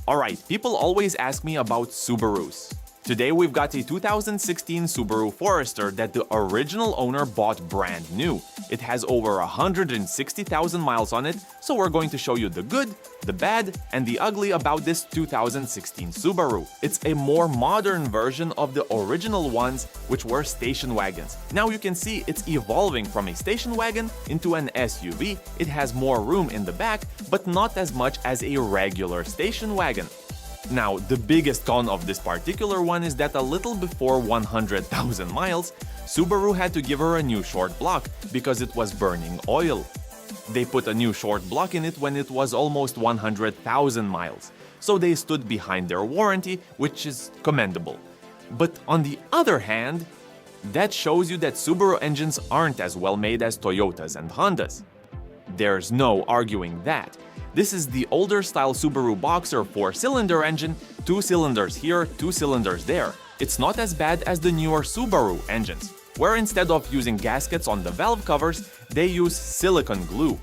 Alright, people always ask me about Subarus. Today we've got a 2016 Subaru Forester that the original owner bought brand new. It has over 160,000 miles on it, so we're going to show you the good, the bad, and the ugly about this 2016 Subaru. It's a more modern version of the original ones, which were station wagons. Now you can see it's evolving from a station wagon into an SUV. It has more room in the back, but not as much as a regular station wagon. Now, the biggest con of this particular one is that a little before 100,000 miles, Subaru had to give her a new short block because it was burning oil. They put a new short block in it when it was almost 100,000 miles, so they stood behind their warranty, which is commendable. But on the other hand, that shows you that Subaru engines aren't as well made as Toyotas and Hondas. There's no arguing that. This is the older style Subaru Boxer 4-cylinder engine, 2 cylinders here, 2 cylinders there. It's not as bad as the newer Subaru engines, where instead of using gaskets on the valve covers, they use silicone glue.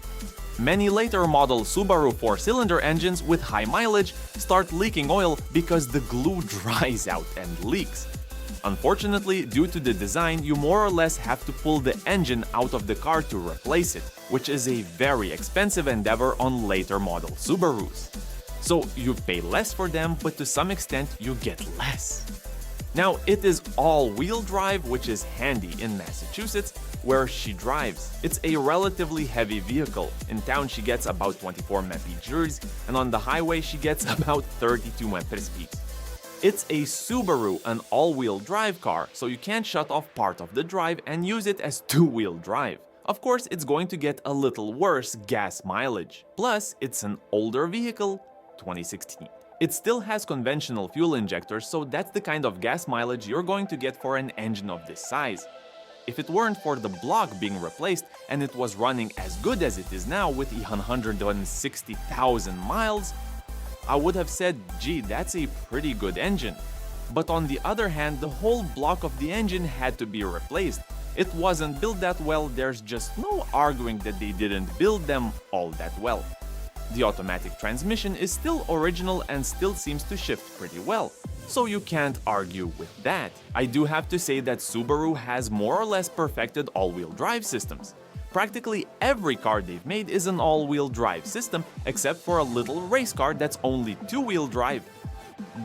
Many later model Subaru 4-cylinder engines with high mileage start leaking oil because the glue dries out and leaks. Unfortunately, due to the design, you more or less have to pull the engine out of the car to replace it, which is a very expensive endeavor on later model Subarus. So you pay less for them, but to some extent you get less. Now, it is all-wheel drive, which is handy in Massachusetts, where she drives. It's a relatively heavy vehicle. In town she gets about 24 mpg, and on the highway she gets about 32 mpg. It's a Subaru, an all-wheel drive car, so you can't shut off part of the drive and use it as two-wheel drive. Of course, it's going to get a little worse gas mileage. Plus, it's an older vehicle, 2016. It still has conventional fuel injectors, so that's the kind of gas mileage you're going to get for an engine of this size. If it weren't for the block being replaced and it was running as good as it is now with 160,000 miles, I would have said, gee, that's a pretty good engine. But on the other hand, the whole block of the engine had to be replaced. It wasn't built that well, there's just no arguing that they didn't build them all that well. The automatic transmission is still original and still seems to shift pretty well, so you can't argue with that. I do have to say that Subaru has more or less perfected all-wheel drive systems. Practically every car they've made is an all-wheel drive system, except for a little race car that's only two-wheel drive.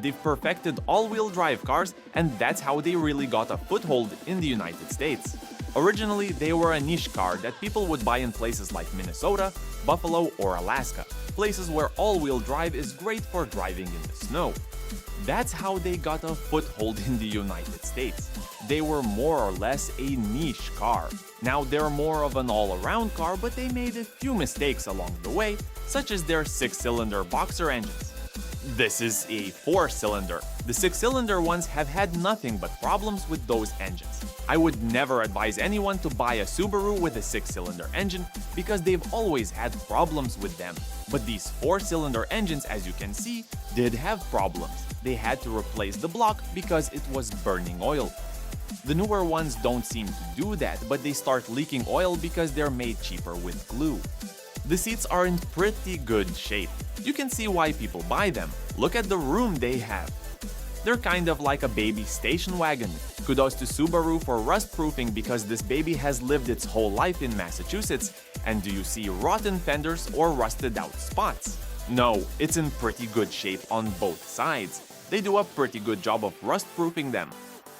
They've perfected all-wheel drive cars, and that's how they really got a foothold in the United States. Originally, they were a niche car that people would buy in places like Minnesota, Buffalo, or Alaska, places where all-wheel drive is great for driving in the snow. That's how they got a foothold in the United States. They were more or less a niche car. Now they're more of an all-around car, but they made a few mistakes along the way, such as their 6-cylinder Boxer engines. This is a 4-cylinder. The 6-cylinder ones have had nothing but problems with those engines. I would never advise anyone to buy a Subaru with a 6-cylinder engine because they've always had problems with them. But these 4-cylinder engines, as you can see, did have problems. They had to replace the block because it was burning oil. The newer ones don't seem to do that, but they start leaking oil because they're made cheaper with glue. The seats are in pretty good shape. You can see why people buy them. Look at the room they have. They're kind of like a baby station wagon. Kudos to Subaru for rust-proofing because this baby has lived its whole life in Massachusetts. And do you see rotten fenders or rusted-out spots? No, it's in pretty good shape on both sides. They do a pretty good job of rust-proofing them.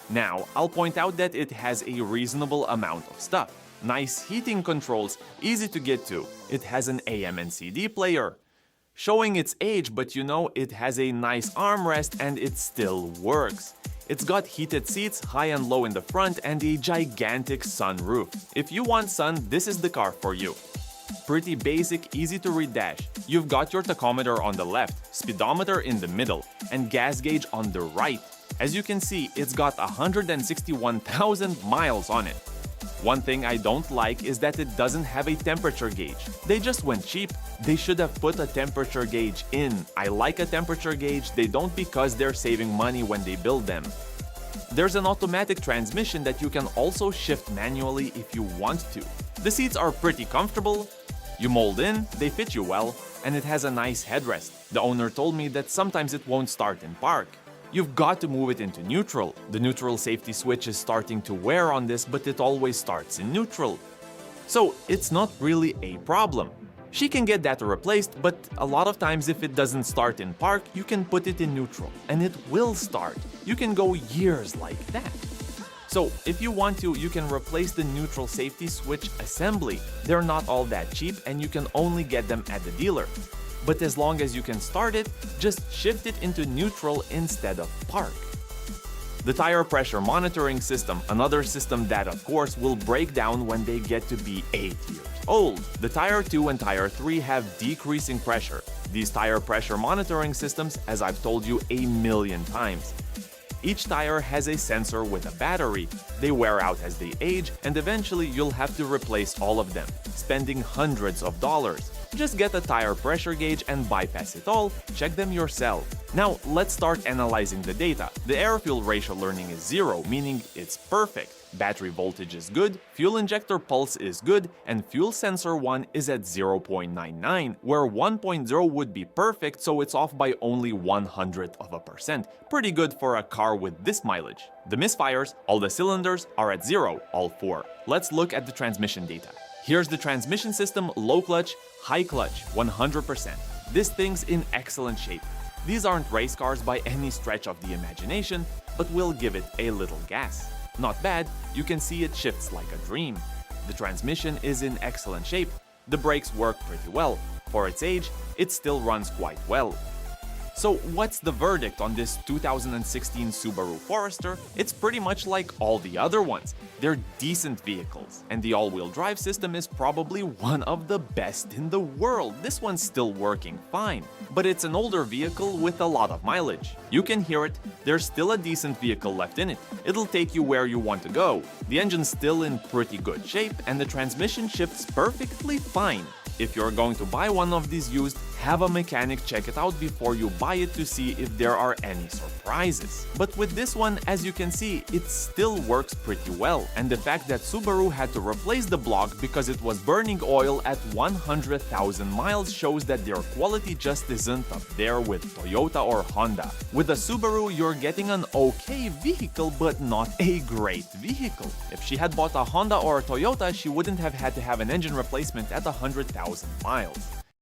Now, I'll point out that it has a reasonable amount of stuff. Nice heating controls, easy to get to. It has an AM and CD player. Showing its age, but you know, it has a nice armrest and it still works. It's got heated seats, high and low in the front, and a gigantic sunroof. If you want sun, this is the car for you. Pretty basic, easy to read dash. You've got your tachometer on the left, speedometer in the middle, and gas gauge on the right. As you can see, it's got 161,000 miles on it. One thing I don't like is that it doesn't have a temperature gauge. They just went cheap. They should have put a temperature gauge in. I like a temperature gauge, they don't because they're saving money when they build them. There's an automatic transmission that you can also shift manually if you want to. The seats are pretty comfortable. You mold in, they fit you well, and it has a nice headrest. The owner told me that sometimes it won't start in park. You've got to move it into neutral. The neutral safety switch is starting to wear on this, but it always starts in neutral. So it's not really a problem. She can get that replaced, but a lot of times if it doesn't start in park, you can put it in neutral, and it will start. You can go years like that. So if you want to, you can replace the neutral safety switch assembly. They're not all that cheap, and you can only get them at the dealer. But as long as you can start it, just shift it into neutral instead of park. The tire pressure monitoring system, another system that of course will break down when they get to be 8 years old. The Tire 2 and Tire 3 have decreasing pressure. These tire pressure monitoring systems, as I've told you a million times. Each tire has a sensor with a battery. They wear out as they age, and eventually you'll have to replace all of them, spending hundreds of dollars. Just get a tire pressure gauge and bypass it all, check them yourself. Now let's start analyzing the data. The air-fuel ratio learning is 0, meaning it's perfect. Battery voltage is good, fuel injector pulse is good, and fuel sensor 1 is at 0.99, where 1.0 would be perfect, so it's off by only 100%. Pretty good for a car with this mileage. The misfires, all the cylinders are at 0, all 4. Let's look at the transmission data. Here's the transmission system: low clutch, high clutch, 100%. This thing's in excellent shape. These aren't race cars by any stretch of the imagination, but we'll give it a little gas. Not bad, you can see it shifts like a dream. The transmission is in excellent shape. The brakes work pretty well. For its age, it still runs quite well. So what's the verdict on this 2016 Subaru Forester? It's pretty much like all the other ones. They're decent vehicles, and the all-wheel drive system is probably one of the best in the world. This one's still working fine, but it's an older vehicle with a lot of mileage. You can hear it, there's still a decent vehicle left in it. It'll take you where you want to go. The engine's still in pretty good shape, and the transmission shifts perfectly fine. If you're going to buy one of these used, have a mechanic check it out before you buy it to see if there are any surprises. But with this one, as you can see, it still works pretty well, and the fact that Subaru had to replace the block because it was burning oil at 100,000 miles shows that their quality just isn't up there with Toyota or Honda. With a Subaru, you're getting an okay vehicle, but not a great vehicle. If she had bought a Honda or a Toyota, she wouldn't have had to have an engine replacement at 100,000 miles.